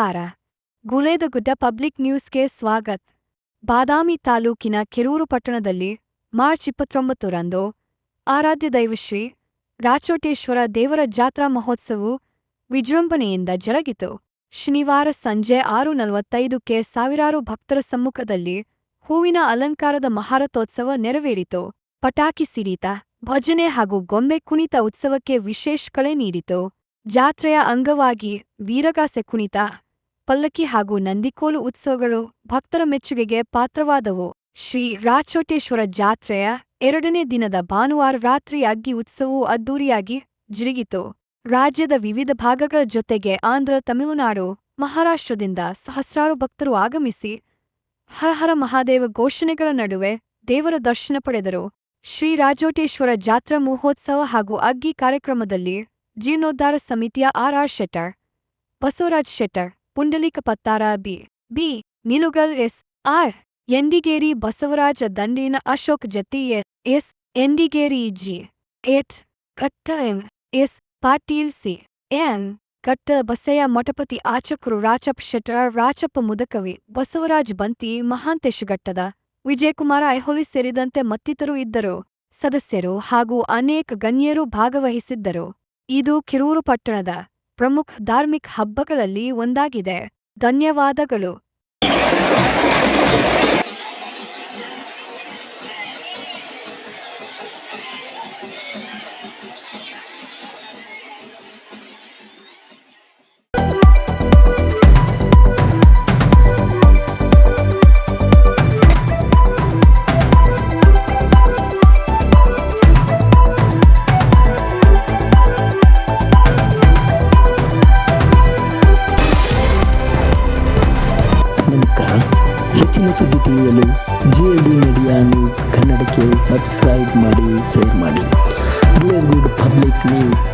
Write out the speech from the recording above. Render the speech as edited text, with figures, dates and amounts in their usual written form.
ನಮಸ್ಕಾರ. ಗುಲೇದಗುಡ್ಡ ಪಬ್ಲಿಕ್ ನ್ಯೂಸ್ಗೆ ಸ್ವಾಗತ. ಬಾದಾಮಿ ತಾಲೂಕಿನ ಕೆರೂರು ಪಟ್ಟಣದಲ್ಲಿ ಮಾರ್ಚ್ 29ರಂದು ಆರಾಧ್ಯ ದೈವಶ್ರೀ ರಾಚೋಟೇಶ್ವರ ದೇವರ ಜಾತ್ರಾ ಮಹೋತ್ಸವವು ವಿಜೃಂಭಣೆಯಿಂದ ಜರುಗಿತು. ಶನಿವಾರ ಸಂಜೆ 6:45ಕ್ಕೆ ಸಾವಿರಾರು ಭಕ್ತರ ಸಮ್ಮುಖದಲ್ಲಿ ಹೂವಿನ ಅಲಂಕಾರದ ಮಹಾರಥೋತ್ಸವ ನೆರವೇರಿತು. ಪಟಾಕಿ ಸಿಡಿತ, ಭಜನೆ ಹಾಗೂ ಗೊಂಬೆ ಕುಣಿತ ಉತ್ಸವಕ್ಕೆ ವಿಶೇಷ ಕಳೆ ನೀಡಿತು. ಜಾತ್ರೆಯ ಅಂಗವಾಗಿ ವೀರಗಾಸೆ ಕುಣಿತ, ಪಲ್ಲಕ್ಕಿ ಹಾಗೂ ನಂದಿಕೋಲು ಉತ್ಸವಗಳು ಭಕ್ತರ ಮೆಚ್ಚುಗೆಗೆ ಪಾತ್ರವಾದವು. ಶ್ರೀ ರಾಚೋಟೇಶ್ವರ ಜಾತ್ರೆಯ 2ನೇ ದಿನದ ಭಾನುವಾರ ರಾತ್ರಿ ಅಗ್ಗಿ ಉತ್ಸವವು ಅದ್ದೂರಿಯಾಗಿ ಜರುಗಿತು. ರಾಜ್ಯದ ವಿವಿಧ ಭಾಗಗಳ ಜೊತೆಗೆ ಆಂಧ್ರ, ತಮಿಳುನಾಡು, ಮಹಾರಾಷ್ಟ್ರದಿಂದ ಸಹಸ್ರಾರು ಭಕ್ತರು ಆಗಮಿಸಿ ಹರ ಹರ ಮಹಾದೇವ ಘೋಷಣೆಗಳ ನಡುವೆ ದೇವರ ದರ್ಶನ ಪಡೆದರು. ಶ್ರೀ ರಾಜೋಟೇಶ್ವರ ಜಾತ್ರಾ ಮಹೋತ್ಸವ ಹಾಗೂ ಅಗ್ಗಿ ಕಾರ್ಯಕ್ರಮದಲ್ಲಿ ಜೀರ್ಣೋದ್ಧಾರ ಸಮಿತಿಯ R Shettar, Basavaraj Shettar, Pundalika Pattara, B Nilugal, S R. Endigeri, Basavaraja Dandina, Ashok Jatti, S. Endigeri, G H. Katta, S. Patil, CN. ಕಟ್ಟ, ಬಸಯ್ಯ ಮಠಪತಿ, ಆಚಕರು ರಾಚಪ್ಪ ಶೆಟ್ಟರ್, ರಾಚಪ್ಪ ಮುದಕವಿ, ಬಸವರಾಜ್ ಬಂತಿ, ಮಹಾಂತೇಶ ಘಟ್ಟದ, ವಿಜಯಕುಮಾರ ಐಹೊಳಿ ಸೇರಿದಂತೆ ಮತ್ತಿತರರು ಇದ್ದರು. ಸದಸ್ಯರು ಹಾಗೂ ಅನೇಕ ಗಣ್ಯರು ಭಾಗವಹಿಸಿದ್ದರು. ಇದು ಕೆರೂರು ಪಟ್ಟಣದ ಪ್ರಮುಖ ಧಾರ್ಮಿಕ ಹಬ್ಬಗಳಲ್ಲಿ ಒಂದಾಗಿದೆ. ಧನ್ಯವಾದಗಳು. ನಮಸ್ಕಾರ. ಹೆಚ್ಚಿನ ಸುದ್ದಿ ತಿಳಿಯಲು GLD ಮೀಡಿಯಾ ನ್ಯೂಸ್ ಕನ್ನಡಕ್ಕೆ ಸಬ್ಸ್ಕ್ರೈಬ್ ಮಾಡಿ, ಶೇರ್ ಮಾಡಿ. ಗುಲೇದಗುಡ್ ಪಬ್ಲಿಕ್ ನ್ಯೂಸ್.